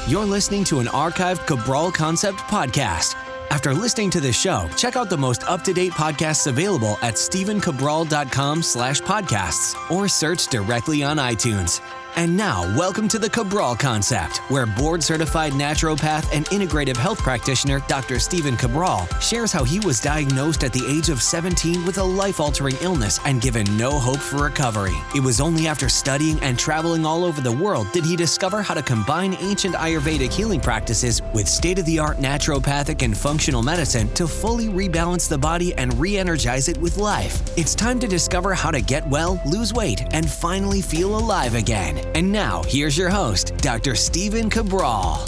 You're listening to an archived Cabral Concept podcast. After listening to this show, check out the most up-to-date podcasts available at stephencabral.com/podcasts or search directly on iTunes. And now, welcome to the Cabral Concept, where board-certified naturopath and integrative health practitioner Dr. Stephen Cabral shares how he was diagnosed at the age of 17 with a life-altering illness and given no hope for recovery. It was only after studying and traveling all over the world did he discover how to combine ancient Ayurvedic healing practices with state-of-the-art naturopathic and functional medicine to fully rebalance the body and re-energize it with life. It's time to discover how to get well, lose weight, and finally feel alive again. And now, here's your host, Dr. Stephen Cabral.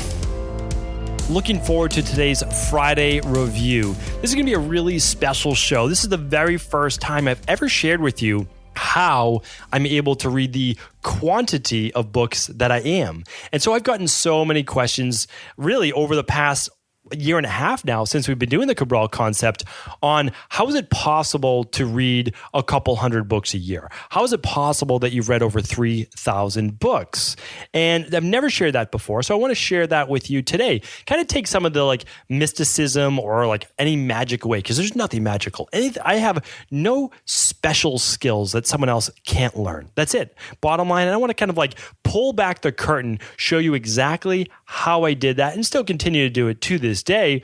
Looking forward to today's Friday review. This is going to be a really special show. This is the very first time I've ever shared with you how I'm able to read the quantity of books that I am. And so I've gotten so many questions really over the past year and a half now since we've been doing the Cabral Concept on how is it possible to read a couple hundred books a year? How is it possible that you've read over 3,000 books? And I've never shared that before. So I want to share that with you today. Kind of take some of the mysticism or any magic away, because there's nothing magical. I have no special skills that someone else can't learn. That's it. Bottom line, I want to kind of pull back the curtain, show you exactly how I did that and still continue to do it to this day.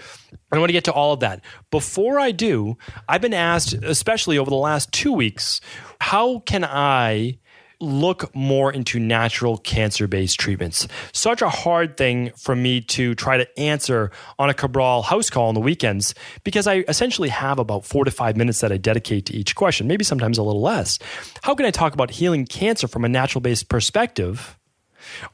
I want to get to all of that. Before I do, I've been asked, especially over the last 2 weeks, how can I look more into natural cancer-based treatments? Such a hard thing for me to try to answer on a Cabral house call on the weekends, because I essentially have about 4 to 5 minutes that I dedicate to each question, maybe sometimes a little less. How can I talk about healing cancer from a natural-based perspective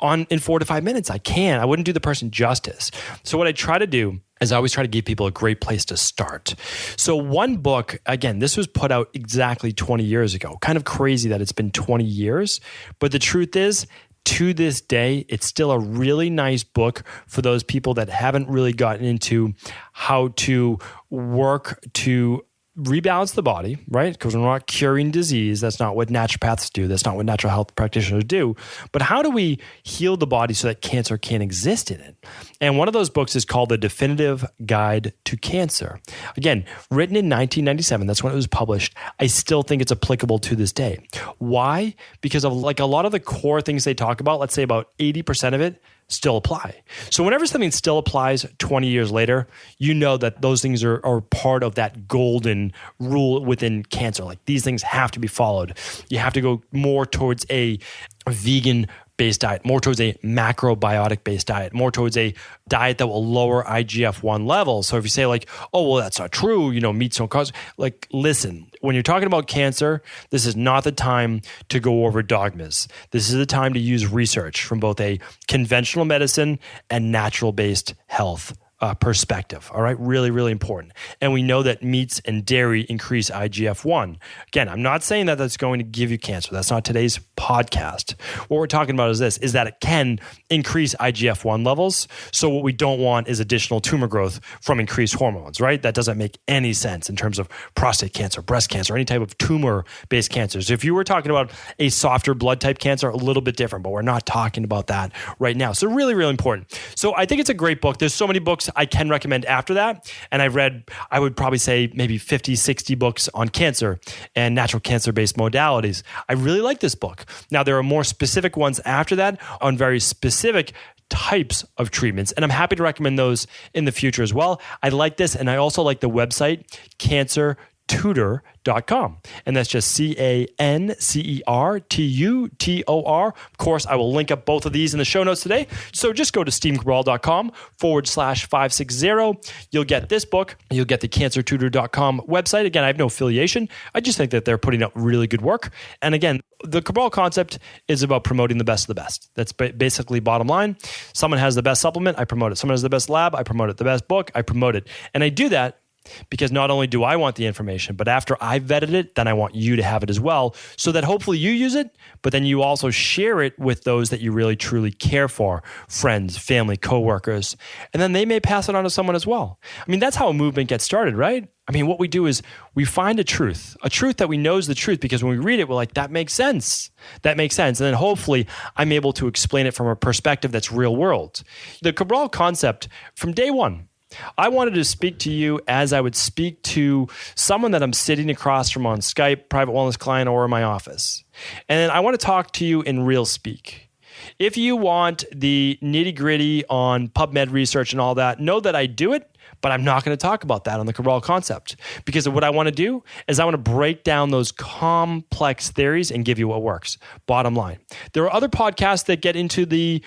in 4 to 5 minutes? I wouldn't do the person justice. So what I try to do is I always try to give people a great place to start. So one book, again, this was put out exactly 20 years ago. Kind of crazy that it's been 20 years. But the truth is, to this day, it's still a really nice book for those people that haven't really gotten into how to work to rebalance the body, right? Because we're not curing disease. That's not what naturopaths do. That's not what natural health practitioners do. But how do we heal the body so that cancer can't exist in it? And one of those books is called The Definitive Guide to Cancer. Again, written in 1997. That's when it was published. I still think it's applicable to this day. Why? Because of a lot of the core things they talk about, let's say about 80% of it, still apply. So whenever something still applies 20 years later, you know that those things are part of that golden rule within cancer. These things have to be followed. You have to go more towards a vegan-based diet, more towards a macrobiotic-based diet, more towards a diet that will lower IGF-1 levels. So if you say that's not true, meats don't cause, listen, when you're talking about cancer, this is not the time to go over dogmas. This is the time to use research from both a conventional medicine and natural-based health perspective. All right. Really, really important. And we know that meats and dairy increase IGF-1. Again, I'm not saying that that's going to give you cancer. That's not today's podcast. What we're talking about is that it can increase IGF-1 levels. So what we don't want is additional tumor growth from increased hormones, right? That doesn't make any sense in terms of prostate cancer, breast cancer, any type of tumor-based cancers. If you were talking about a softer blood type cancer, a little bit different, but we're not talking about that right now. So really, really important. So I think it's a great book. There's so many books I can recommend after that. And I've read, I would probably say maybe 50, 60 books on cancer and natural cancer-based modalities. I really like this book. Now, there are more specific ones after that on very specific types of treatments. And I'm happy to recommend those in the future as well. I like this. And I also like the website, cancertutor.com. And that's just CANCERTUTOR. Of course, I will link up both of these in the show notes today. So just go to stephencabral.com/560. You'll get this book. You'll get the cancertutor.com website. Again, I have no affiliation. I just think that they're putting out really good work. And again, the Cabral Concept is about promoting the best of the best. That's basically bottom line. Someone has the best supplement, I promote it. Someone has the best lab, I promote it. The best book, I promote it. And I do that Because not only do I want the information, but after I've vetted it, then I want you to have it as well, so that hopefully you use it, but then you also share it with those that you really truly care for, friends, family, coworkers, and then they may pass it on to someone as well. I mean, that's how a movement gets started, right? I mean, what we do is we find a truth that we know is the truth, because when we read it, we're like, that makes sense. That makes sense. And then hopefully I'm able to explain it from a perspective that's real world. The Cabral concept from day one, I wanted to speak to you as I would speak to someone that I'm sitting across from on Skype, private wellness client, or in my office. And I want to talk to you in real speak. If you want the nitty gritty on PubMed research and all that, know that I do it, but I'm not going to talk about that on the Cabral concept, because what I want to do is I want to break down those complex theories and give you what works. Bottom line. There are other podcasts that get into the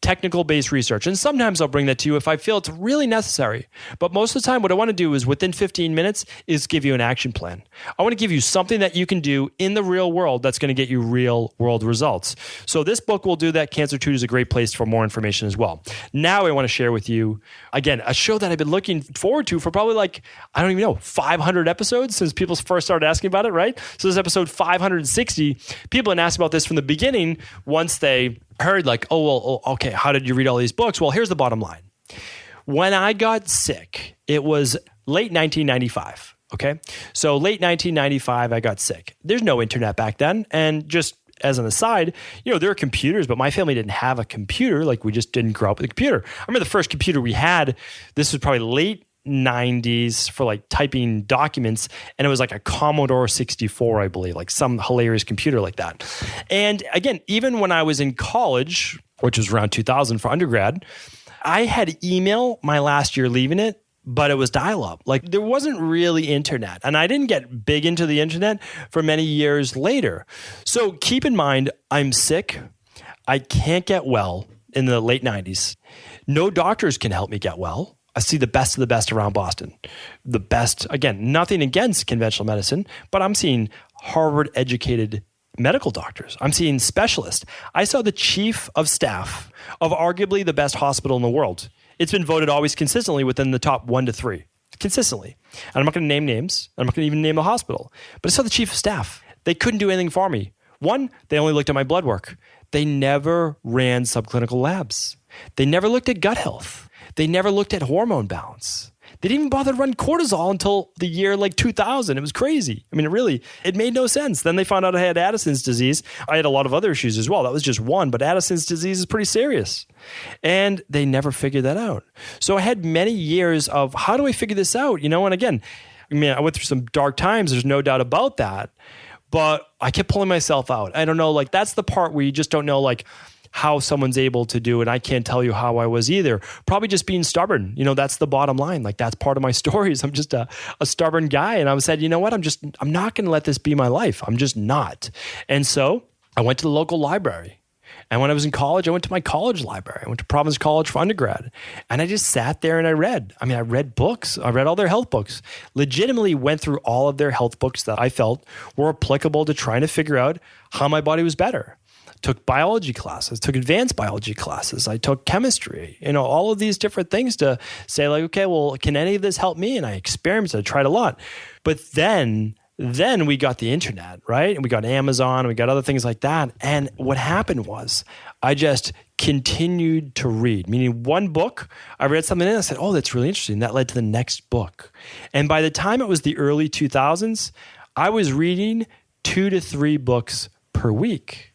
technical based research, and sometimes I'll bring that to you if I feel it's really necessary. But most of the time, what I want to do is within 15 minutes is give you an action plan. I want to give you something that you can do in the real world that's going to get you real world results. So this book will do that. Cancer Tutor is a great place for more information as well. Now I want to share with you, again, a show that I've been looking forward to for probably 500 episodes since people first started asking about it, right? So this is episode 560. People had asked about this from the beginning once they heard okay, how did you read all these books? Well, here's the bottom line. When I got sick, it was late 1995, okay? So late 1995, I got sick. There's no internet back then, and just as an aside, there are computers, but my family didn't have a computer. We just didn't grow up with a computer. I remember the first computer we had, this was probably late 90s for typing documents, and it was a Commodore 64, I believe, some hilarious computer like that. And again, even when I was in college, which was around 2000 for undergrad, I had email my last year leaving it, but it was dial-up. There wasn't really internet. And I didn't get big into the internet for many years later. So keep in mind, I'm sick. I can't get well in the late 90s. No doctors can help me get well. I see the best of the best around Boston. The best, again, nothing against conventional medicine, but I'm seeing Harvard-educated medical doctors. I'm seeing specialists. I saw the chief of staff of arguably the best hospital in the world. It's been voted always consistently within the top 1 to 3. Consistently. And I'm not going to name names. I'm not going to even name the hospital. But I saw the chief of staff. They couldn't do anything for me. One, they only looked at my blood work. They never ran subclinical labs. They never looked at gut health. They never looked at hormone balance. They didn't even bother to run cortisol until the year 2000. It was crazy. I mean, it made no sense. Then they found out I had Addison's disease. I had a lot of other issues as well. That was just one, but Addison's disease is pretty serious. And they never figured that out. So I had many years of, how do I figure this out? And again, I went through some dark times. There's no doubt about that. But I kept pulling myself out. I don't know, that's the part where you just don't know, how someone's able to do it. I can't tell you how I was either. Probably just being stubborn. That's the bottom line. That's part of my stories. I'm just a stubborn guy. And I said, you know what? I'm not going to let this be my life. I'm just not. And so I went to the local library. And when I was in college, I went to my college library. I went to Providence College for undergrad. And I just sat there and I read. I read books. I read all their health books. Legitimately went through all of their health books that I felt were applicable to trying to figure out how my body was better. Took biology classes, took advanced biology classes. I took chemistry, all of these different things to say okay, well, can any of this help me? And I experimented, I tried a lot. But then we got the internet, right? And we got Amazon, and we got other things like that. And what happened was I just continued to read, meaning one book, I read something in, I said, oh, that's really interesting. That led to the next book. And by the time it was the early 2000s, I was reading 2 to 3 books per week.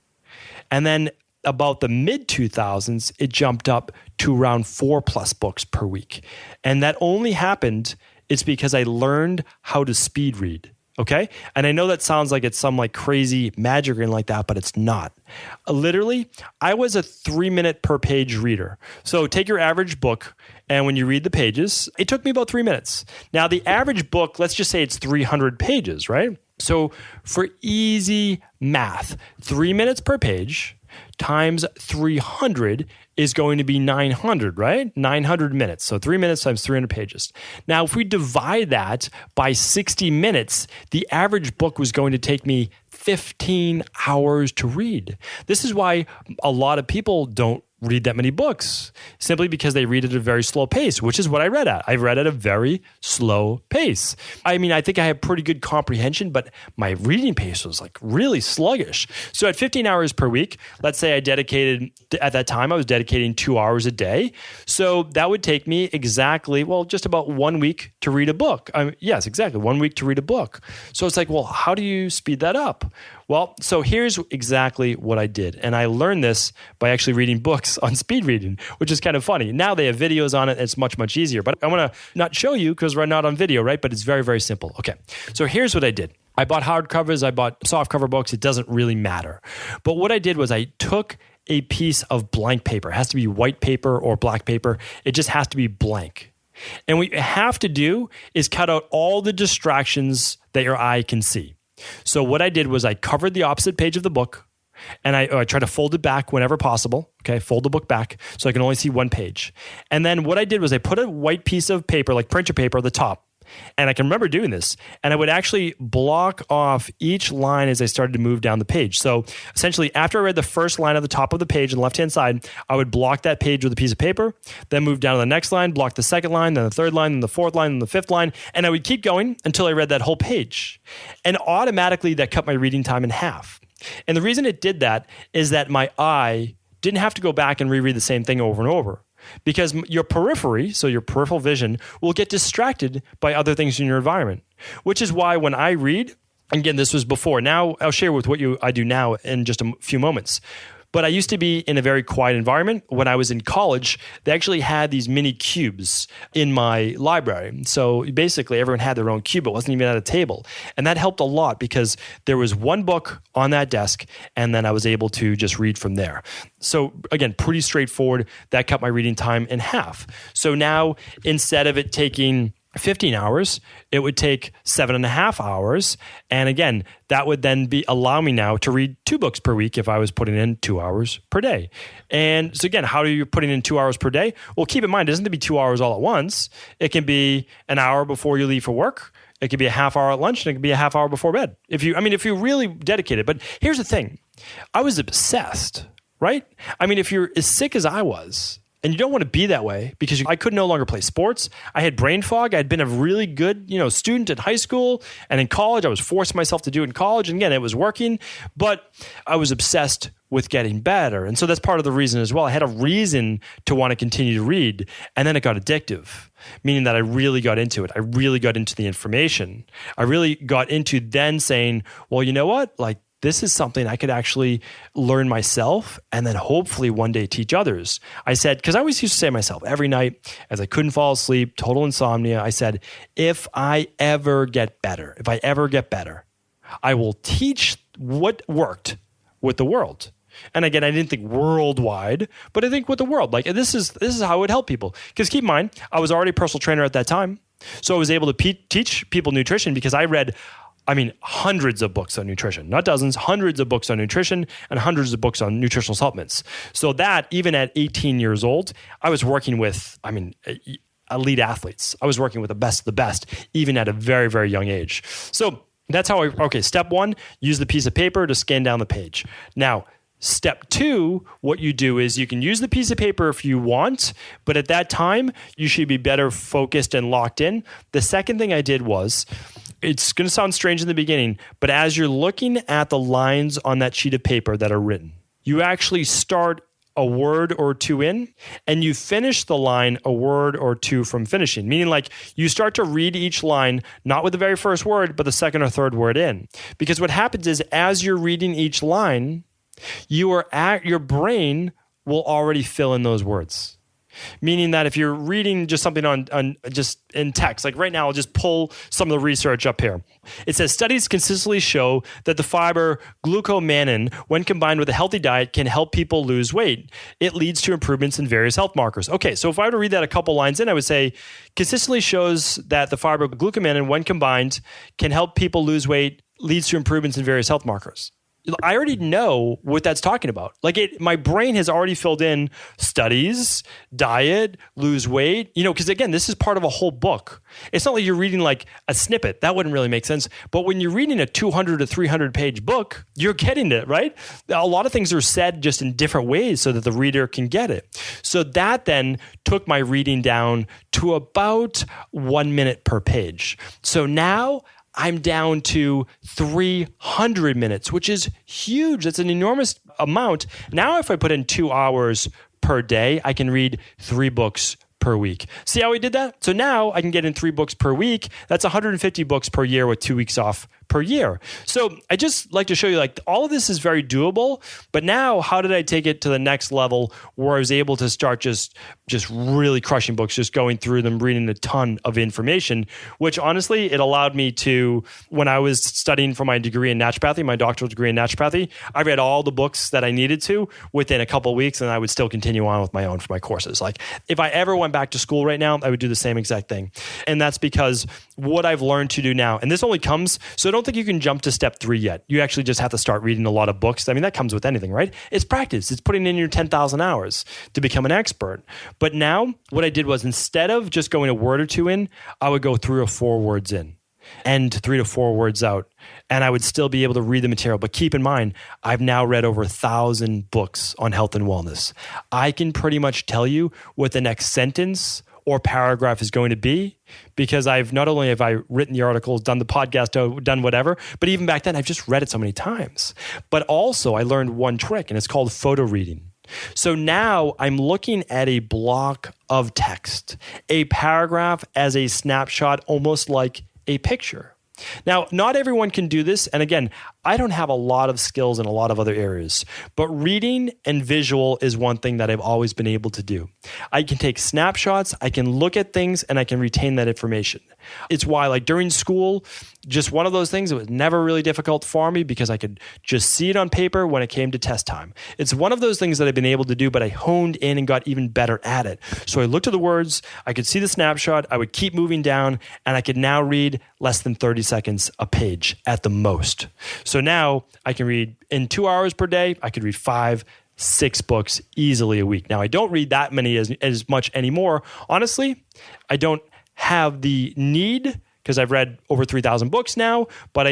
And then about the mid-2000s, it jumped up to around 4+ books per week. And that only happened, it's because I learned how to speed read, okay? And I know that sounds like it's some crazy magic or like that, but it's not. Literally, I was a 3-minute per page reader. So take your average book, and when you read the pages, it took me about 3 minutes. Now, the average book, let's just say it's 300 pages, right? So for easy math, 3 minutes per page times 300 is going to be 900, right? 900 minutes. So 3 minutes times 300 pages. Now, if we divide that by 60 minutes, the average book was going to take me 15 hours to read. This is why a lot of people don't read that many books simply because they read at a very slow pace, which is what I read at. I read at a very slow pace. I mean, I think I have pretty good comprehension, but my reading pace was like really sluggish. So at 15 hours per week, let's say at that time, I was dedicating 2 hours a day. So that would take me exactly, just about 1 week to read a book. Yes, exactly. 1 week to read a book. So it's like, well, how do you speed that up? Well, so here's exactly what I did. And I learned this by actually reading books on speed reading, which is kind of funny. Now they have videos on it. It's much, much easier. But I want to not show you because we're not on video, right? But it's very, very simple. Okay. So here's what I did. I bought hardcovers. I bought softcover books. It doesn't really matter. But what I did was I took a piece of blank paper. It has to be white paper or black paper. It just has to be blank. And what you have to do is cut out all the distractions that your eye can see. So what I did was I covered the opposite page of the book and I try to fold it back whenever possible. Okay, fold the book back so I can only see one page. And then what I did was I put a white piece of paper, like printer paper, at the top. And I can remember doing this. And I would actually block off each line as I started to move down the page. So essentially, after I read the first line at the top of the page on the left-hand side, I would block that page with a piece of paper, then move down to the next line, block the second line, then the third line, then the fourth line, then the fifth line. And I would keep going until I read that whole page. And automatically, that cut my reading time in half. And the reason it did that is that my eye didn't have to go back and reread the same thing over and over. Because your periphery, so your peripheral vision, will get distracted by other things in your environment. Which is why when I read, again, this was before. Now I'll share with I do now in just a few moments. But I used to be in a very quiet environment. When I was in college, they actually had these mini cubes in my library. So basically, everyone had their own cube. It wasn't even at a table. And that helped a lot because there was one book on that desk, and then I was able to just read from there. So again, pretty straightforward. That cut my reading time in half. So now, instead of it taking 15 hours, it would take 7.5 hours. And again, that would then allow me now to read 2 books per week if I was putting in 2 hours per day. And so again, how are you putting in 2 hours per day? Well, keep in mind, it doesn't have to be 2 hours all at once. It can be an hour before you leave for work. It could be a half hour at lunch, and it could be a half hour before bed. If you're really dedicated. But here's the thing. I was obsessed, right? I mean, if you're as sick as I was, and you don't want to be that way because I could no longer play sports. I had brain fog. I'd been a really good, student in high school and in college. I was forcing myself to do it in college. And again, it was working, but I was obsessed with getting better. And so that's part of the reason as well. I had a reason to want to continue to read. And then it got addictive, meaning that I really got into it. I really got into the information. I really got into then saying, well, you know what? Like, this is something I could actually learn myself and then hopefully one day teach others. I said, because I always used to say to myself every night as I couldn't fall asleep, total insomnia, I said, if I ever get better, I will teach what worked with the world. And again, I didn't think worldwide, but I think with the world. Like this is how it would help people. Because keep in mind, I was already a personal trainer at that time. So I was able to teach people nutrition because I read hundreds of books on nutrition, not dozens, hundreds of books on nutrition and hundreds of books on nutritional supplements. So that even at 18 years old, I was working with, elite athletes. I was working with the best of the best, even at a very, very young age. So that's how step 1, use the piece of paper to scan down the page. Now, step 2, what you do is you can use the piece of paper if you want, but at that time, you should be better focused and locked in. The second thing I did was, it's going to sound strange in the beginning, but as you're looking at the lines on that sheet of paper that are written, you actually start a word or two in and you finish the line a word or two from finishing, meaning like you start to read each line, not with the very first word, but the second or third word in. Because what happens is as you're reading each line, your brain will already fill in those words. Meaning that if you're reading just something on just in text, like right now, I'll just pull some of the research up here. It says studies consistently show that the fiber glucomannan, when combined with a healthy diet, can help people lose weight. It leads to improvements in various health markers. Okay, so if I were to read that a couple lines in, I would say consistently shows that the fiber glucomannan, when combined, can help people lose weight, leads to improvements in various health markers. I already know what that's talking about. Like my brain has already filled in studies, diet, lose weight, because again, this is part of a whole book. It's not like you're reading like a snippet. That wouldn't really make sense. But when you're reading a 200 to 300 page book, you're getting it, right? A lot of things are said just in different ways so that the reader can get it. So that then took my reading down to about 1 minute per page. So now I'm down to 300 minutes, which is huge. That's an enormous amount. Now, if I put in 2 hours per day, I can read 3 books per week. See how we did that? So now I can get in 3 books per week. That's 150 books per year with 2 weeks off per year. So I just like to show you like all of this is very doable, but now how did I take it to the next level where I was able to start just really crushing books, just going through them, reading a ton of information, which honestly, it allowed me to, when I was studying for my degree in naturopathy, my doctoral degree in naturopathy, I read all the books that I needed to within a couple of weeks, and I would still continue on with my own for my courses. Like if I ever went back to school right now, I would do the same exact thing. And that's because what I've learned to do now, and this only comes, so I don't think you can jump to step 3 yet. You actually just have to start reading a lot of books. I mean, that comes with anything, right? It's practice. It's putting in your 10,000 hours to become an expert. But now what I did was instead of just going a word or 2 in, I would go 3 or 4 words in and 3 to 4 words out. And I would still be able to read the material. But keep in mind, I've now read over 1,000 books on health and wellness. I can pretty much tell you what the next sentence or paragraph is going to be, because I've not only have I written the articles, done the podcast, done whatever, but even back then I've just read it so many times. But also I learned one trick, and it's called photo reading. So now I'm looking at a block of text, a paragraph as a snapshot, almost like a picture. Now, not everyone can do this. And again, I don't have a lot of skills in a lot of other areas, but reading and visual is one thing that I've always been able to do. I can take snapshots, I can look at things, and I can retain that information. It's why, like during school, just one of those things, it was never really difficult for me because I could just see it on paper when it came to test time. It's one of those things that I've been able to do, but I honed in and got even better at it. So I looked at the words, I could see the snapshot, I would keep moving down, and I could now read less than 30 seconds a page at the most. So now I can read in 2 hours per day, I could read 5, 6 books easily a week. Now I don't read that many as much anymore. Honestly, I don't have the need because I've read over 3,000 books now, but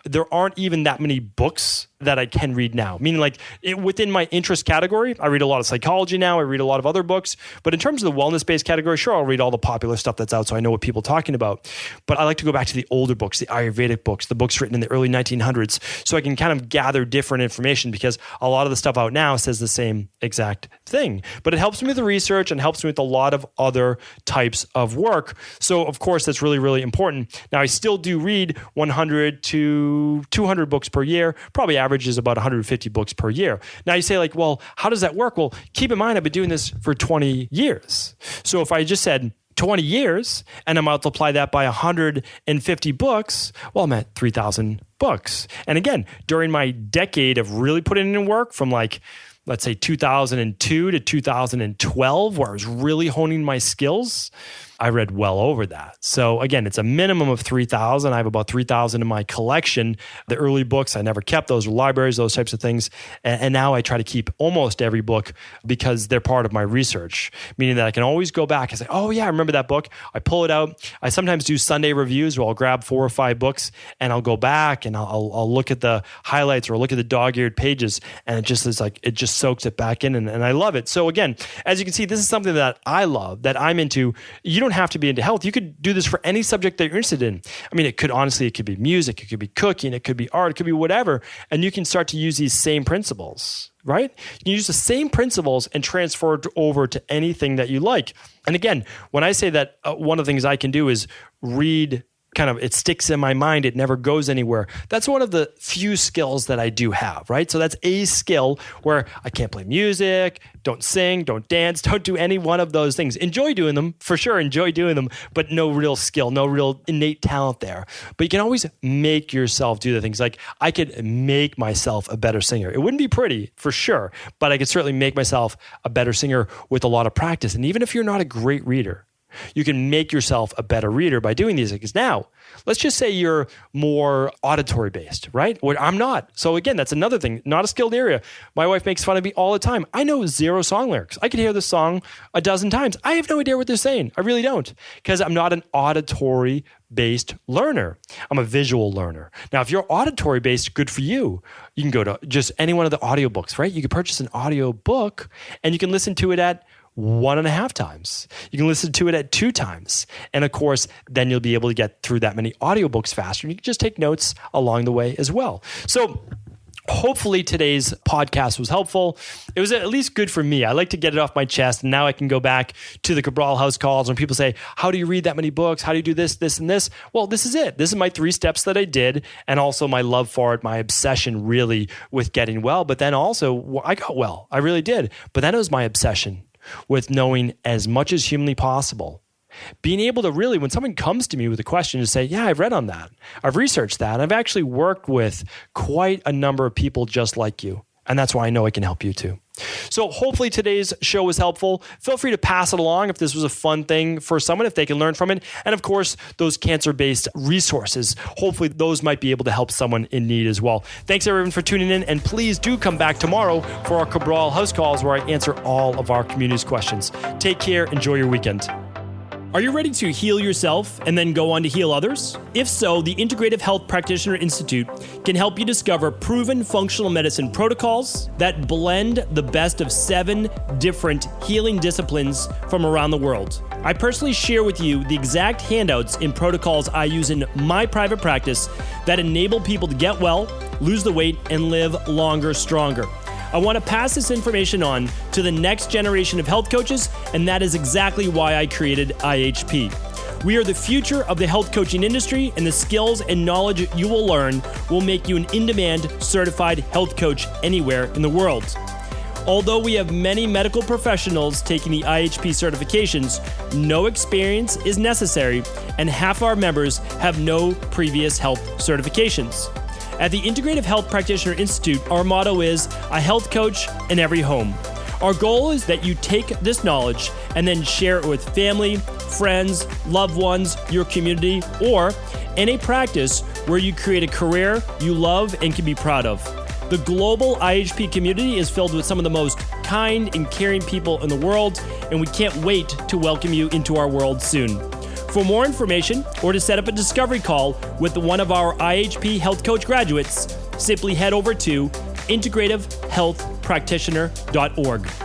there aren't even that many books that I can read now. Meaning like within my interest category, I read a lot of psychology now, I read a lot of other books, but in terms of the wellness-based category, sure, I'll read all the popular stuff that's out so I know what people are talking about. But I like to go back to the older books, the Ayurvedic books, the books written in the early 1900s, so I can kind of gather different information because a lot of the stuff out now says the same exact thing. But it helps me with the research and helps me with a lot of other types of work. So of course, that's really, really important. Now, I still do read 100 to 200 books per year, probably average is about 150 books per year. Now you say like, well, how does that work? Well, keep in mind, I've been doing this for 20 years. So if I just said 20 years and I multiply that by 150 books, well, I'm at 3,000 books. And again, during my decade of really putting in work from like, let's say 2002 to 2012, where I was really honing my skills, I read well over that. So again, it's a minimum of 3,000. I have about 3,000 in my collection. The early books, I never kept. Those were libraries, those types of things. And now I try to keep almost every book because they're part of my research, meaning that I can always go back and say, oh yeah, I remember that book. I pull it out. I sometimes do Sunday reviews where I'll grab 4 or 5 books and I'll go back and I'll look at the highlights or look at the dog-eared pages, and it just is like, it just soaks it back in, and I love it. So again, as you can see, this is something that I love, that I'm into. You don't have to be into health. You could do this for any subject that you're interested in. I mean, it could be music, it could be cooking, it could be art, it could be whatever. And you can start to use these same principles, right? You can use the same principles and transfer it over to anything that you like. And again, when I say that one of the things I can do is read, kind of, it sticks in my mind, it never goes anywhere. That's one of the few skills that I do have, right? So that's a skill where I can't play music, don't sing, don't dance, don't do any one of those things. Enjoy doing them, for sure, enjoy doing them, but no real skill, no real innate talent there. But you can always make yourself do the things. Like I could make myself a better singer. It wouldn't be pretty, for sure, but I could certainly make myself a better singer with a lot of practice. And even if you're not a great reader, You can make yourself a better reader by doing these things. Now, let's just say you're more auditory based, right? Well, I'm not. So again, that's another thing, not a skilled area. My wife makes fun of me all the time. I know 0 song lyrics. I could hear the song a dozen times. I have no idea what they're saying. I really don't, because I'm not an auditory based learner. I'm a visual learner. Now, if you're auditory based, good for you. You can go to just any one of the audiobooks, right? You can purchase an audio book and you can listen to it at 1.5 times. You can listen to it at 2 times. And of course, then you'll be able to get through that many audiobooks faster. And you can just take notes along the way as well. So hopefully today's podcast was helpful. It was at least good for me. I like to get it off my chest. And now I can go back to the Cabral House calls when people say, how do you read that many books? How do you do this, this, and this? Well, this is it. This is my 3 steps that I did. And also my love for it, my obsession really with getting well. But then also I got well. I really did. But then it was my obsession with knowing as much as humanly possible. Being able to really, when someone comes to me with a question, to say, yeah, I've read on that. I've researched that. I've actually worked with quite a number of people just like you. And that's why I know I can help you too. So hopefully today's show was helpful. Feel free to pass it along if this was a fun thing for someone, if they can learn from it. And of course, those cancer-based resources, hopefully those might be able to help someone in need as well. Thanks everyone for tuning in. And please do come back tomorrow for our Cabral House Calls, where I answer all of our community's questions. Take care. Enjoy your weekend. Are you ready to heal yourself and then go on to heal others? If so, the Integrative Health Practitioner Institute can help you discover proven functional medicine protocols that blend the best of 7 different healing disciplines from around the world. I personally share with you the exact handouts and protocols I use in my private practice that enable people to get well, lose the weight, and live longer, stronger. I want to pass this information on to the next generation of health coaches, and that is exactly why I created IHP. We are the future of the health coaching industry, and the skills and knowledge you will learn will make you an in-demand certified health coach anywhere in the world. Although we have many medical professionals taking the IHP certifications, no experience is necessary, and half our members have no previous health certifications. At the Integrative Health Practitioner Institute, our motto is a health coach in every home. Our goal is that you take this knowledge and then share it with family, friends, loved ones, your community, or in a practice where you create a career you love and can be proud of. The global IHP community is filled with some of the most kind and caring people in the world, and we can't wait to welcome you into our world soon. For more information or to set up a discovery call with one of our IHP Health Coach graduates, simply head over to integrativehealthpractitioner.org.